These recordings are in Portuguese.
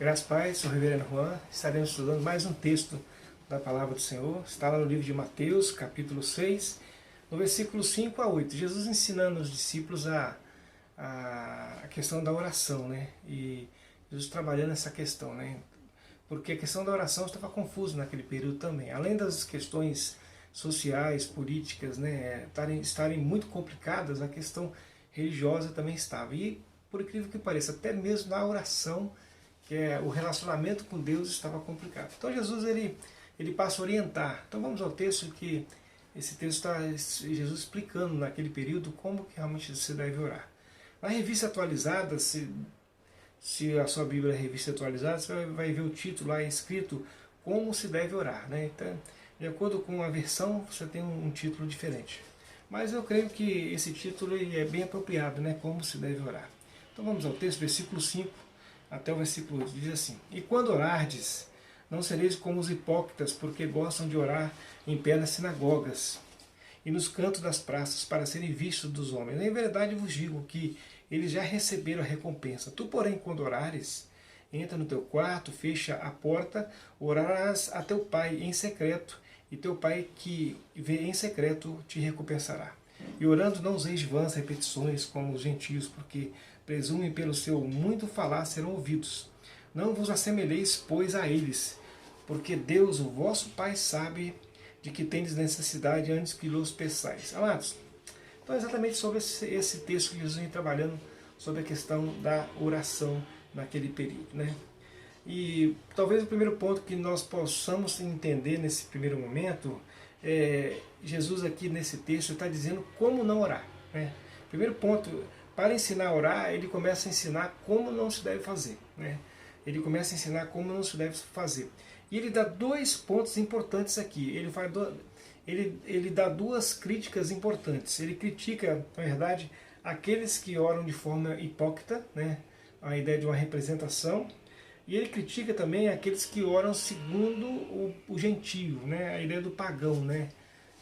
Graças a Pai, sou o Reverendo Juan. Estaremos estudando mais um texto da Palavra do Senhor. Está lá no livro de Mateus, capítulo 6, no versículo 5 a 8. Jesus ensinando os discípulos a questão da oração, né? E Jesus trabalhando essa questão, né? Porque a questão da oração estava confusa naquele período também. Além das questões sociais, políticas, né, estarem muito complicadas, a questão religiosa também estava. E, por incrível que pareça, até mesmo na oração, que é o relacionamento com Deus, estava complicado. Então Jesus ele passa a orientar. Então vamos ao texto, que esse texto está Jesus explicando naquele período como que realmente você deve orar. Na revista atualizada, se a sua Bíblia é revista atualizada, você vai ver o título lá escrito como se deve orar, né? Então, de acordo com a versão, você tem um título diferente. Mas eu creio que esse título é bem apropriado, né? Como se deve orar. Então vamos ao texto, versículo 5 até o versículo 8, diz assim: E quando orardes, não sereis como os hipócritas, porque gostam de orar em pé nas sinagogas e nos cantos das praças, para serem vistos dos homens. Em verdade vos digo que eles já receberam a recompensa. Tu, porém, quando orares, entra no teu quarto, fecha a porta, orarás a teu pai em secreto, e teu pai que vê em secreto te recompensará. E orando não useis vãs repetições como os gentios, porque presumem pelo seu muito falar serão ouvidos. Não vos assemelheis, pois, a eles, porque Deus, o vosso Pai, sabe de que tendes necessidade antes que los peçais. Amados, então é exatamente sobre esse texto que Jesus vem trabalhando, sobre a questão da oração naquele período, né? E talvez o primeiro ponto que nós possamos entender nesse primeiro momento é Jesus aqui nesse texto está dizendo como não orar, né? Primeiro ponto, para ensinar a orar, ele começa a ensinar como não se deve fazer, né? Ele começa a ensinar como não se deve fazer. E ele dá dois pontos importantes aqui. Ele dá duas críticas importantes. Ele critica, na verdade, aqueles que oram de forma hipócrita, né? A ideia de uma representação. E ele critica também aqueles que oram segundo o gentio, né? A ideia do pagão, né?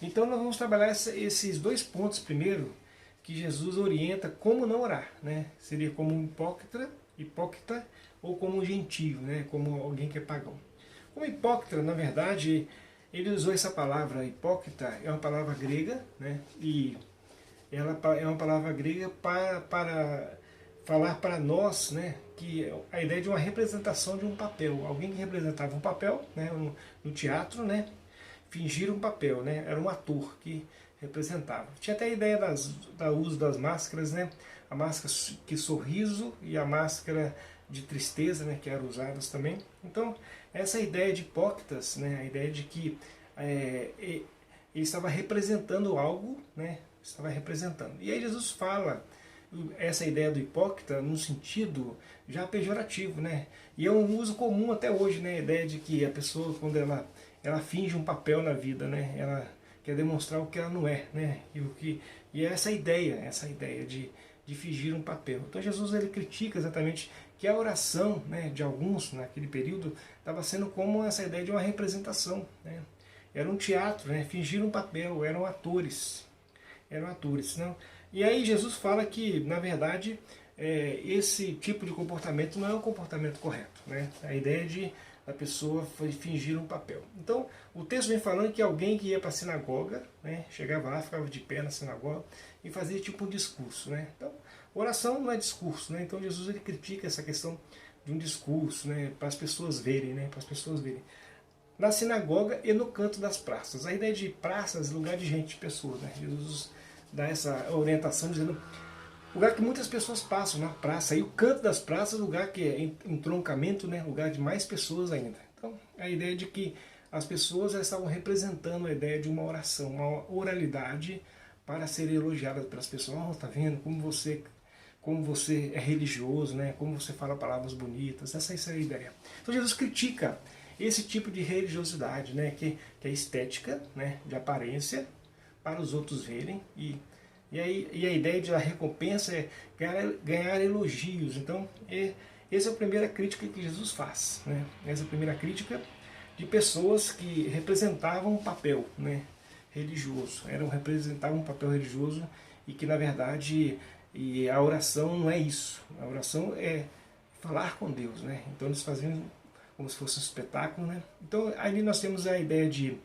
Então nós vamos trabalhar esses dois pontos primeiro, que Jesus orienta como não orar, né? Seria como um hipócrita ou como um gentio, né? Como alguém que é pagão. Como hipócrita, na verdade, ele usou essa palavra hipócrita, é uma palavra grega, né? E ela é uma palavra grega para falar para nós, né, que a ideia de uma representação de um papel, alguém que representava um papel, né, no teatro, né, fingir um papel, né, era um ator que representava. Tinha até a ideia do uso das máscaras, né, a máscara que sorriso e a máscara de tristeza, né, que eram usadas também. Então, essa ideia de hipócritas, né, a ideia de que ele estava representando algo, né, estava representando. E aí Jesus fala essa ideia do hipócrita num sentido já pejorativo, né? E é um uso comum até hoje, né? A ideia de que a pessoa, quando ela finge um papel na vida, né? Ela quer demonstrar o que ela não é, né? E é essa ideia de fingir um papel. Então Jesus ele critica exatamente que a oração, né, de alguns naquele período estava sendo como essa ideia de uma representação, né? Era um teatro, né? Fingir um papel, eram atores. Não? E aí Jesus fala que, na verdade, esse tipo de comportamento não é um comportamento correto, né? A ideia de a pessoa fingir um papel. Então, o texto vem falando que alguém que ia para a sinagoga, né, chegava lá, ficava de pé na sinagoga e fazia tipo um discurso, né? Então, oração não é discurso, né? Então Jesus ele critica essa questão de um discurso, né, para as pessoas verem, né, para as pessoas verem. Na sinagoga e no canto das praças. A ideia de praças, lugar de gente, de pessoas, né? Jesus dá essa orientação dizendo lugar que muitas pessoas passam na praça, e o canto das praças, lugar que é entroncamento, né, lugar de mais pessoas ainda. Então, a ideia de que as pessoas estavam representando a ideia de uma oração, uma oralidade para ser elogiada pelas pessoas. Oh, tá vendo como você é religioso, né? Como você fala palavras bonitas. Essa é a ideia. Então Jesus critica esse tipo de religiosidade, né, que é estética, né, de aparência, para os outros verem, e a ideia de a recompensa é ganhar elogios. Então, essa é a primeira crítica que Jesus faz, né? Essa é a primeira crítica de pessoas que representavam um papel, né, religioso, representavam um papel religioso, e que, na verdade, a oração não é isso. A oração é falar com Deus, né? Então eles faziam como se fosse um espetáculo, né? Então ali nós temos a ideia de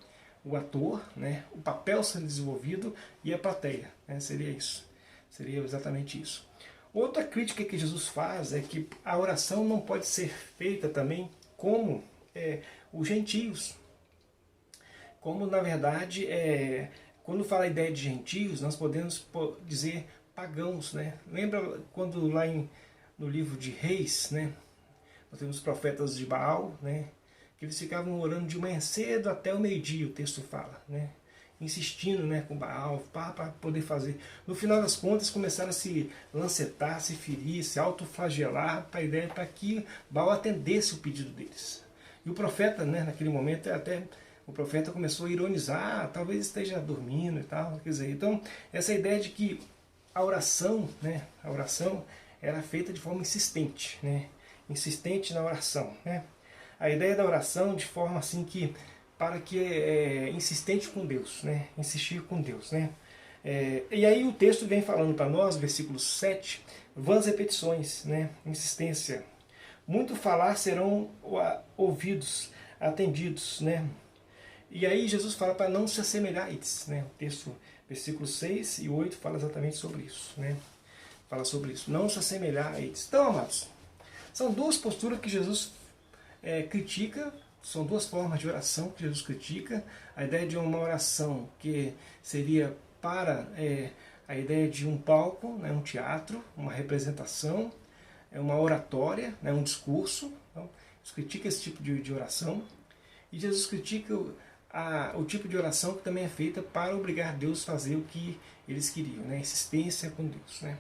o ator, né? O papel sendo desenvolvido e a plateia, né? Seria isso, seria exatamente isso. Outra crítica que Jesus faz é que a oração não pode ser feita também como os gentios, como na verdade quando fala a ideia de gentios, nós podemos dizer pagãos, né? Lembra quando lá no livro de Reis, né? Nós temos os profetas de Baal, né? Que eles ficavam orando de manhã cedo até o meio-dia, o texto fala, né? Insistindo, né, com Baal para poder fazer. No final das contas começaram a se lancetar, se ferir, se autoflagelar para que Baal atendesse o pedido deles. E o profeta, né, naquele momento, até o profeta começou a ironizar, talvez esteja dormindo e tal. Quer dizer, então, essa ideia de que a oração, né, a oração era feita de forma insistente, né, insistente na oração, né. A ideia da oração de forma assim que, para que insistente com Deus, né, insistir com Deus, né. E aí o texto vem falando para nós, versículo 7, vãs repetições, né, insistência. Muito falar serão ouvidos, atendidos, né. E aí Jesus fala para não se assemelhar a eles, né? O texto, versículos 6 e 8, fala exatamente sobre isso, né? Fala sobre isso, não se assemelhar a eles. Então, amados, são duas posturas que Jesus critica, são duas formas de oração que Jesus critica. A ideia de uma oração que seria para a ideia de um palco, né? Um teatro, uma representação, uma oratória, né? Um discurso. Então, Jesus critica esse tipo de oração. E Jesus critica o tipo de oração que também é feita para obrigar Deus a fazer o que eles queriam, né? Insistência com Deus, né?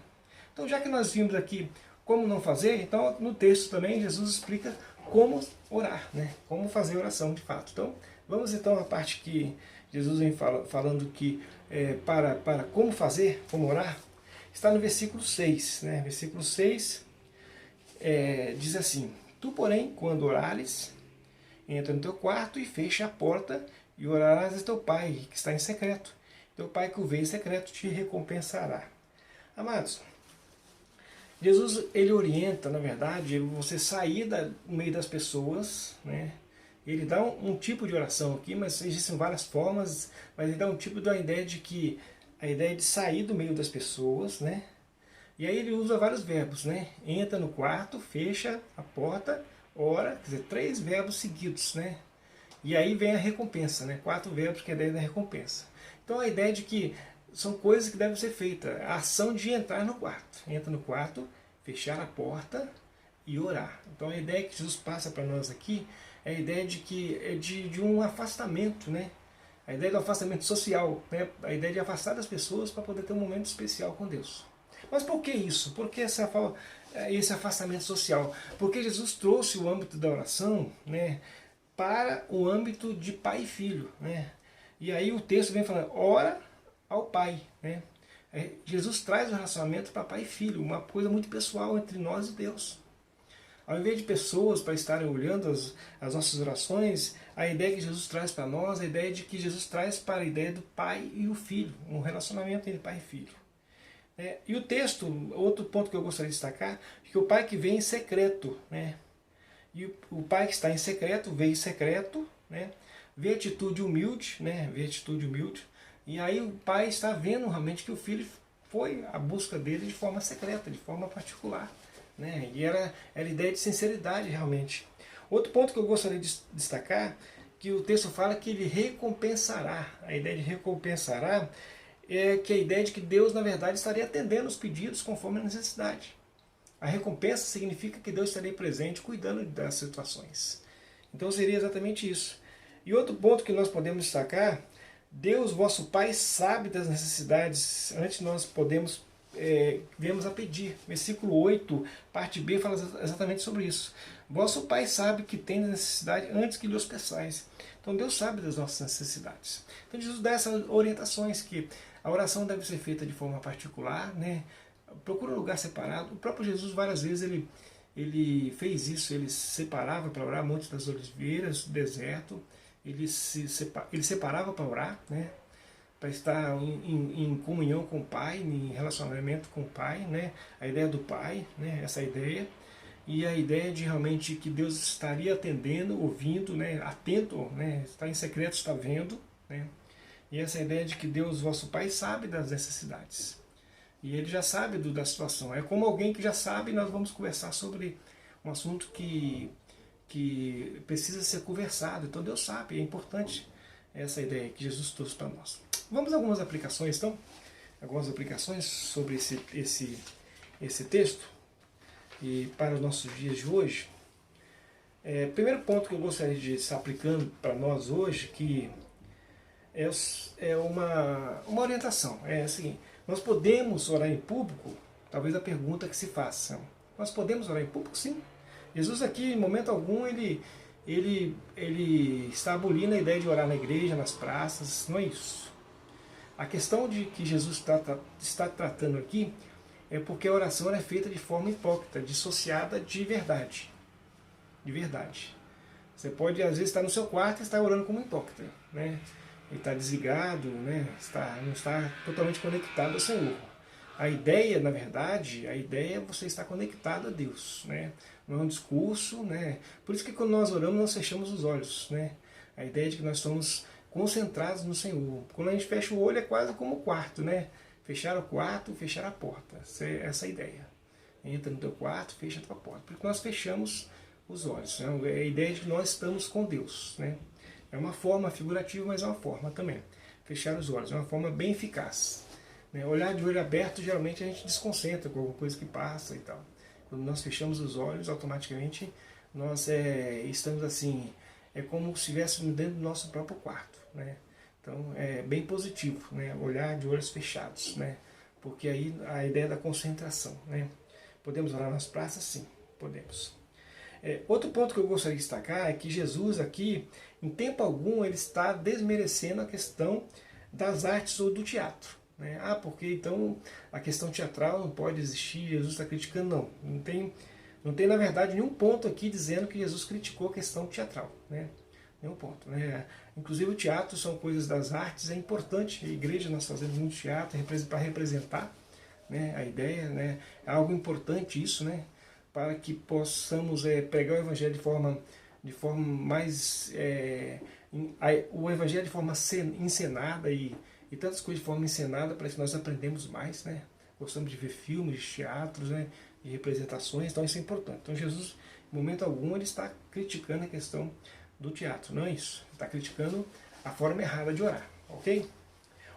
Então, já que nós vimos aqui como não fazer, então no texto também Jesus explica como orar, né? Como fazer oração de fato. Então, vamos então à parte que Jesus vem falando que para como fazer, como orar, está no versículo 6, né? Versículo 6 diz assim: Tu, porém, quando orares, entra no teu quarto e fecha a porta e orarás a teu pai que está em secreto. Teu pai que o vê em secreto te recompensará. Amados, Jesus ele orienta, na verdade, você sair do meio das pessoas, né? Ele dá um tipo de oração aqui, mas existem várias formas, mas ele dá um tipo da ideia de que a ideia de sair do meio das pessoas, né? E aí ele usa vários verbos, né? Entra no quarto, fecha a porta, ora, quer dizer, 3 verbos seguidos, né? E aí vem a recompensa, né? 4 verbos que é a ideia da recompensa. Então a ideia de que são coisas que devem ser feitas. A ação de entrar no quarto. Entra no quarto, fechar a porta e orar. Então a ideia que Jesus passa para nós aqui é a ideia de que de um afastamento, né? A ideia do afastamento social, né? A ideia de afastar das pessoas para poder ter um momento especial com Deus. Mas por que isso? Por que esse afastamento social? Porque Jesus trouxe o âmbito da oração, né, para o âmbito de pai e filho, né? E aí o texto vem falando, ora ao pai, né? Jesus traz o relacionamento para pai e filho, uma coisa muito pessoal entre nós e Deus. Ao invés de pessoas para estarem olhando as nossas orações, a ideia que Jesus traz para nós, a ideia de que Jesus traz para a ideia do pai e o filho, um relacionamento entre pai e filho. E o texto, outro ponto que eu gostaria de destacar, é que o pai que vem em secreto, né? E o pai que está em secreto, vê em secreto, né? Vê atitude humilde, né? Vê atitude humilde. E aí o pai está vendo realmente que o filho foi à busca dele de forma secreta, de forma particular, né? E era a ideia de sinceridade realmente. Outro ponto que eu gostaria de destacar, que o texto fala que ele recompensará. A ideia de recompensará é que a ideia de que Deus, na verdade, estaria atendendo os pedidos conforme a necessidade. A recompensa significa que Deus estaria presente, cuidando das situações. Então seria exatamente isso. E outro ponto que nós podemos destacar, Deus, vosso Pai, sabe das necessidades, antes nós podemos viemos a pedir. Versículo 8, parte B, fala exatamente sobre isso. Vosso Pai sabe que tem necessidade antes que lhe os peçais. Então Deus sabe das nossas necessidades. Então Jesus dá essas orientações que a oração deve ser feita de forma particular, né? Procura um lugar separado. O próprio Jesus várias vezes ele fez isso, ele se separava para orar, Monte das Oliveiras, deserto, ele separava para orar, né? Para estar em comunhão com o Pai, em relacionamento com o Pai, né? A ideia do Pai, né? Essa ideia. e a ideia de realmente que Deus estaria atendendo, ouvindo, né, atento, né, está em secreto, está vendo, né, e essa ideia de que Deus, vosso Pai, sabe das necessidades, e Ele já sabe da situação. É como alguém que já sabe, nós vamos conversar sobre um assunto que precisa ser conversado, então Deus sabe, é importante essa ideia que Jesus trouxe para nós. Vamos a algumas aplicações, então, algumas aplicações sobre esse texto, e para os nossos dias de hoje. Primeiro ponto que eu gostaria de estar aplicando para nós hoje, que é uma orientação, é assim, nós podemos orar em público? Talvez a pergunta que se faça, nós podemos orar em público? Sim. Jesus aqui, em momento algum, ele está abolindo a ideia de orar na igreja, nas praças, não é isso. A questão de que Jesus está tratando aqui é porque a oração é feita de forma hipócrita, dissociada de verdade. De verdade. Você pode, às vezes, estar no seu quarto e estar orando como hipócrita, né? Ele está desligado, né? Não está totalmente conectado ao Senhor. A ideia, na verdade, é você estar conectado a Deus, né? Não é um discurso, né? Por isso que quando nós oramos, nós fechamos os olhos, né? A ideia de que nós estamos concentrados no Senhor. Quando a gente fecha o olho é quase como o quarto, né? Fechar o quarto, fechar a porta. Essa é a ideia. Entra no teu quarto, fecha a tua porta. Porque nós fechamos os olhos, né? É a ideia de que nós estamos com Deus, né? É uma forma figurativa, mas é uma forma também. Fechar os olhos, é uma forma bem eficaz, né? Olhar de olho aberto, geralmente a gente desconcentra com alguma coisa que passa e tal. Quando nós fechamos os olhos, automaticamente nós estamos assim, é como se estivéssemos dentro do nosso próprio quarto, né? Então é bem positivo, né? Olhar de olhos fechados, né? Porque aí a ideia da concentração, né? Podemos orar nas praças? Sim, podemos. Outro ponto que eu gostaria de destacar é que Jesus aqui, em tempo algum, ele está desmerecendo a questão das artes ou do teatro, né? Porque então a questão teatral não pode existir, Jesus está criticando, não tem na verdade nenhum ponto aqui dizendo que Jesus criticou a questão teatral, né? Nenhum ponto, né? Inclusive o teatro são coisas das artes, é importante, a igreja nós fazemos muito teatro para representar, né, a ideia, né? É algo importante isso, né? Para que possamos pregar o Evangelho de forma mais... o Evangelho de forma encenada e tantas coisas de forma encenada para que nós aprendemos mais, né? Gostamos de ver filmes, teatros, né? E representações, então isso é importante. Então Jesus, em momento algum, ele está criticando a questão do teatro, não é isso. Ele está criticando a forma errada de orar, ok?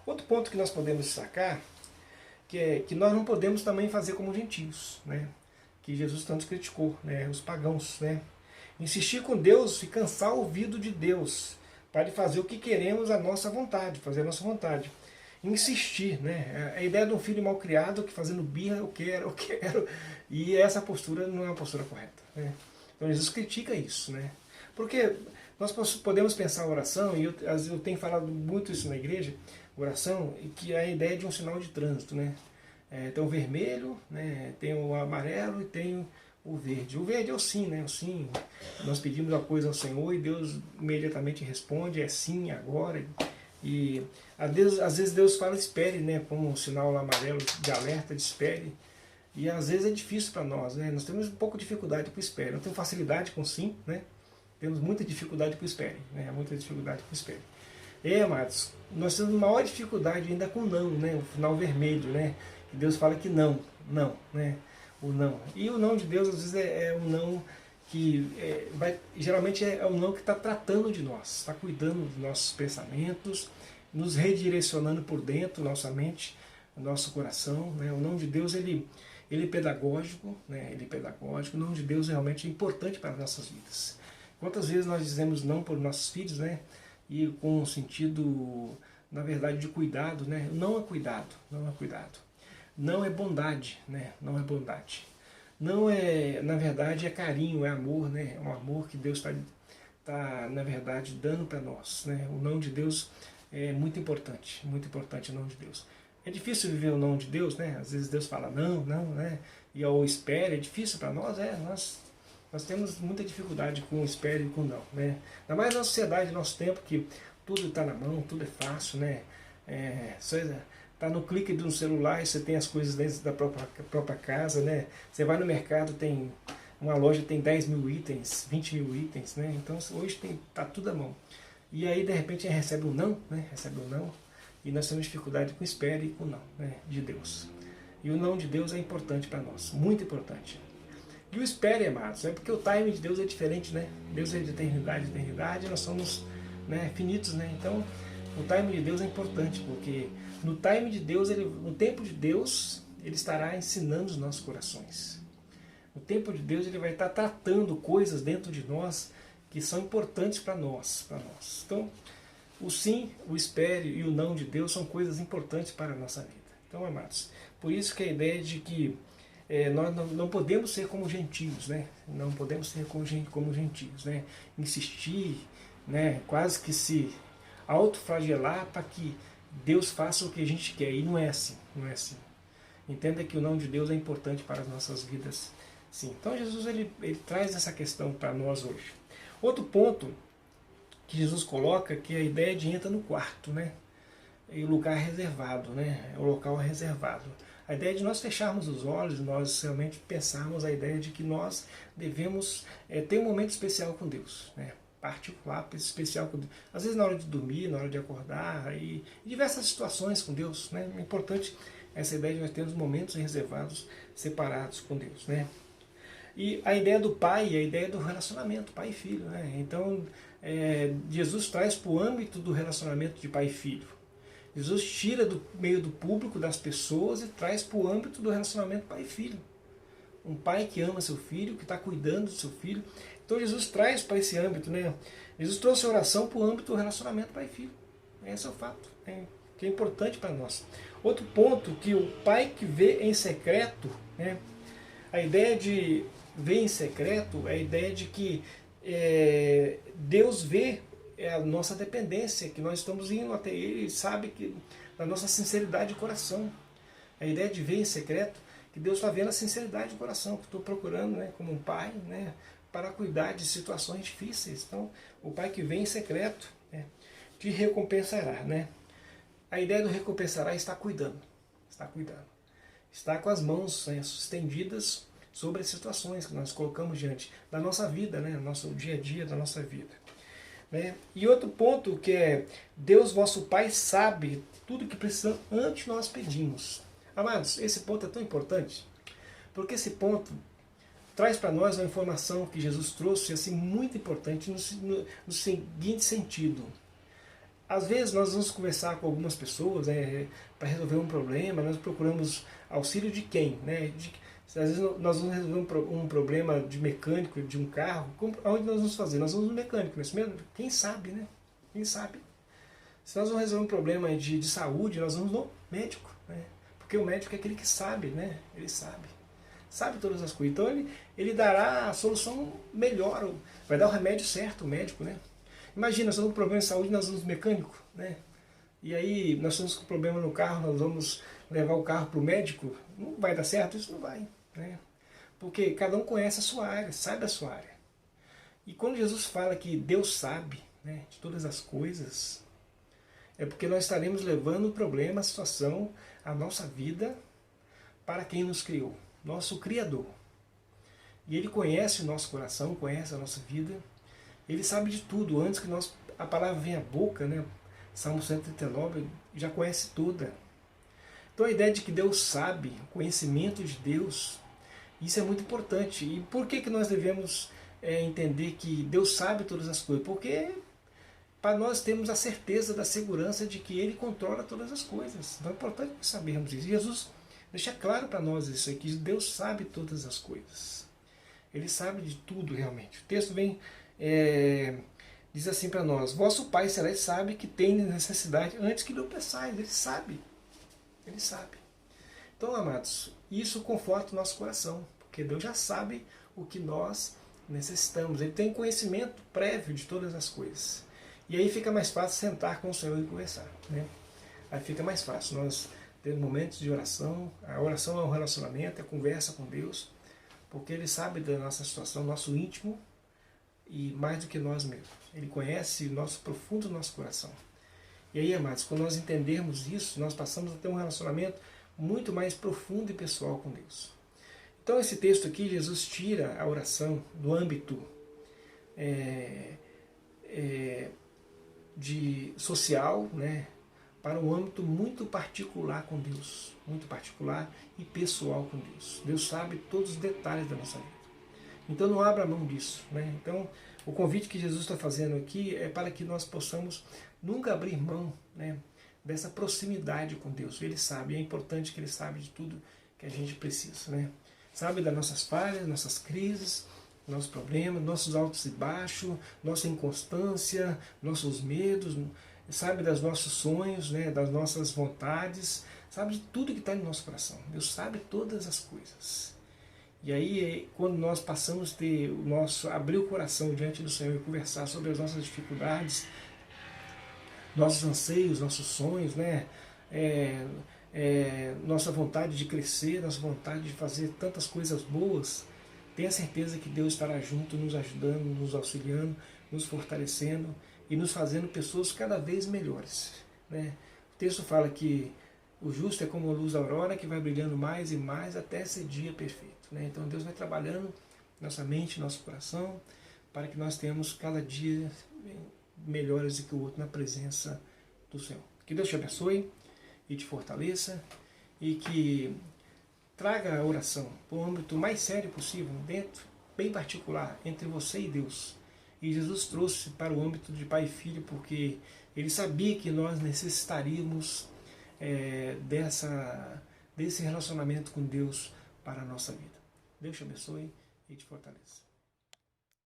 Outro ponto que nós podemos destacar, que nós não podemos também fazer como gentios, né? Que Jesus tanto criticou, né? Os pagãos, né? Insistir com Deus e cansar o ouvido de Deus para fazer o que queremos, a nossa vontade, fazer a nossa vontade. Insistir, né? A ideia de um filho mal criado que fazendo birra, eu quero, e essa postura não é uma postura correta, né? Então Jesus critica isso, né? Porque nós podemos pensar a oração, e eu tenho falado muito isso na igreja, oração, que é a ideia de um sinal de trânsito, né? Tem o vermelho, né? Tem o amarelo e tem o verde. O verde é o sim, né? O sim. Nós pedimos uma coisa ao Senhor e Deus imediatamente responde, é sim, agora. E às vezes Deus fala espere, né? Como um sinal amarelo de alerta, de espere. E às vezes é difícil para nós, né? Nós temos um pouco de dificuldade com o espere. Não temos facilidade com sim, né? Temos muita dificuldade com o espere, né? Muita dificuldade com o espere. Amados, nós temos maior dificuldade ainda com o não, né? O final vermelho, né? Que Deus fala que não, né? O não. E o não de Deus, às vezes, é um não que geralmente é um não que está tratando de nós, está cuidando dos nossos pensamentos, nos redirecionando por dentro, nossa mente, nosso coração, né? O não de Deus, ele é pedagógico, né? Ele é pedagógico. O não de Deus realmente é importante para as nossas vidas. Quantas vezes nós dizemos não por nossos filhos, né? E com um sentido, na verdade, de cuidado, né? Não é cuidado, não é cuidado. Não é bondade, né? Não é bondade. Não é, na verdade, é carinho, é amor, né? É um amor que Deus está, na verdade, dando para nós, né? O não de Deus é muito importante o não de Deus. É difícil viver o não de Deus, né? Às vezes Deus fala não, né? E ao espere, é difícil para nós, nós temos muita dificuldade com o espere e com o não, né? Ainda mais na sociedade, no nosso tempo, que tudo está na mão, tudo é fácil, né? Está no clique de um celular e você tem as coisas dentro da própria casa, né? Você vai no mercado, tem uma loja tem 10 mil itens, 20 mil itens, né? Então hoje está tudo à mão. E aí de repente a gente recebe um não, né? Recebe um não, e nós temos dificuldade com o espere e com o não, né? De Deus. E o não de Deus é importante para nós, muito importante. E o espere, amados, é porque o time de Deus é diferente, né? Deus é de eternidade, nós somos, né, finitos, né? Então o time de Deus é importante, porque no time de Deus, no tempo de Deus, Ele estará ensinando os nossos corações. No tempo de Deus, Ele vai estar tratando coisas dentro de nós que são importantes para nós. Então, o sim, o espere e o não de Deus são coisas importantes para a nossa vida. Então, amados, por isso que a ideia de que nós não podemos ser como gentios, né? Não podemos ser como gentios, né? Insistir, né? Quase que se autoflagelar para que Deus faça o que a gente quer. E não é assim, não é assim. Entenda que o não de Deus é importante para as nossas vidas. Sim. Então Jesus ele traz essa questão para nós hoje. Outro ponto que Jesus coloca, que é a ideia de entra no quarto, né? E o lugar reservado, né? O local reservado. A ideia de nós fecharmos os olhos, nós realmente pensarmos a ideia de que nós devemos ter um momento especial com Deus, né? Particular, especial com Deus. Às vezes na hora de dormir, na hora de acordar, e diversas situações com Deus, né? É importante essa ideia de nós termos momentos reservados, separados com Deus, né? E a ideia do pai, a ideia do relacionamento, pai e filho, né? Então, Jesus traz para o âmbito do relacionamento de pai e filho. Jesus tira do meio do público, das pessoas, e traz para o âmbito do relacionamento pai e filho. Um pai que ama seu filho, que está cuidando do seu filho. Então Jesus traz para esse âmbito, né? Jesus trouxe a oração para o âmbito do relacionamento pai e filho. Esse é o fato, né? Que é importante para nós. Outro ponto, que o pai que vê em secreto, né? A ideia de ver em secreto é a ideia de que Deus vê a nossa dependência, que nós estamos indo até Ele, e sabe que da nossa sinceridade de coração. A ideia de ver em secreto, que Deus está vendo a sinceridade de coração, que estou procurando, né, como um pai, né, para cuidar de situações difíceis. Então, o pai que vem em secreto, né, te recompensará, né? A ideia do recompensará está cuidando, está com as mãos, né, estendidas sobre as situações que nós colocamos diante da nossa vida, né, nosso dia a dia da nossa vida. Né? E outro ponto que é, Deus vosso Pai sabe tudo que precisamos antes nós pedimos. Amados, esse ponto é tão importante, porque esse ponto traz para nós uma informação que Jesus trouxe, assim, muito importante no seguinte sentido. Às vezes nós vamos conversar com algumas pessoas para resolver um problema, nós procuramos auxílio de quem? Né? Às vezes nós vamos resolver um problema de mecânico de um carro, onde nós vamos fazer? Nós vamos no mecânico, não é isso mesmo? Quem sabe, né? Quem sabe? Se nós vamos resolver um problema de saúde, nós vamos no médico, né? Porque o médico é aquele que sabe, né? Ele sabe todas as coisas. Então ele dará a solução melhor, vai dar o remédio certo, o médico, né? Imagina, nós temos um problema de saúde, nós vamos no mecânico, né? E aí nós estamos com problema no carro, nós vamos levar o carro para o médico, não vai dar certo? Isso não vai, né? Porque cada um conhece a sua área, sabe a sua área. E quando Jesus fala que Deus sabe, né, de todas as coisas, é porque nós estaremos levando o problema, a situação, a nossa vida para quem nos criou, nosso Criador. E Ele conhece o nosso coração, conhece a nossa vida, Ele sabe de tudo, antes que a palavra venha à boca, né? Salmo 139 já conhece toda. Então a ideia de que Deus sabe, o conhecimento de Deus, isso é muito importante. E por que nós devemos entender que Deus sabe todas as coisas? Porque para nós termos a certeza da segurança de que Ele controla todas as coisas. Então é importante sabermos isso. Jesus deixa claro para nós isso aqui, Deus sabe todas as coisas. Ele sabe de tudo realmente. O texto vem... diz assim para nós, vosso Pai Celeste sabe que tem necessidade antes que lhe peçais. Ele sabe. Ele sabe. Então, amados, isso conforta o nosso coração, porque Deus já sabe o que nós necessitamos. Ele tem conhecimento prévio de todas as coisas. E aí fica mais fácil sentar com o Senhor e conversar, né? Aí fica mais fácil nós termos momentos de oração. A oração é um relacionamento, é conversa com Deus, porque Ele sabe da nossa situação, nosso íntimo, e mais do que nós mesmos. Ele conhece o nosso profundo do nosso coração. E aí, amados, quando nós entendermos isso, nós passamos a ter um relacionamento muito mais profundo e pessoal com Deus. Então esse texto aqui, Jesus tira a oração do âmbito de social, né, para um âmbito muito particular com Deus, muito particular e pessoal com Deus. Deus sabe todos os detalhes da nossa vida. Então não abra mão disso, né? Então o convite que Jesus está fazendo aqui é para que nós possamos nunca abrir mão, né, dessa proximidade com Deus. Ele sabe, é importante que Ele sabe de tudo que a gente precisa, né? Sabe das nossas falhas, nossas crises, nossos problemas, nossos altos e baixos, nossa inconstância, nossos medos, sabe dos nossos sonhos, né, das nossas vontades, sabe de tudo que está no nosso coração. Deus sabe todas as coisas. E aí, quando nós passamos a ter abrir o coração diante do Senhor e conversar sobre as nossas dificuldades, nossos anseios, nossos sonhos, né, nossa vontade de crescer, nossa vontade de fazer tantas coisas boas, tenha certeza que Deus estará junto, nos ajudando, nos auxiliando, nos fortalecendo e nos fazendo pessoas cada vez melhores, né? O texto fala que o justo é como a luz da aurora que vai brilhando mais e mais até ser dia perfeito, né? Então Deus vai trabalhando nossa mente, nosso coração, para que nós tenhamos cada dia melhores do que o outro na presença do Senhor. Que Deus te abençoe e te fortaleça e que traga a oração para o âmbito mais sério possível, dentro, bem particular, entre você e Deus. E Jesus trouxe para o âmbito de pai e filho, porque Ele sabia que nós necessitaríamos desse relacionamento com Deus para a nossa vida. Deus te abençoe e te fortaleça.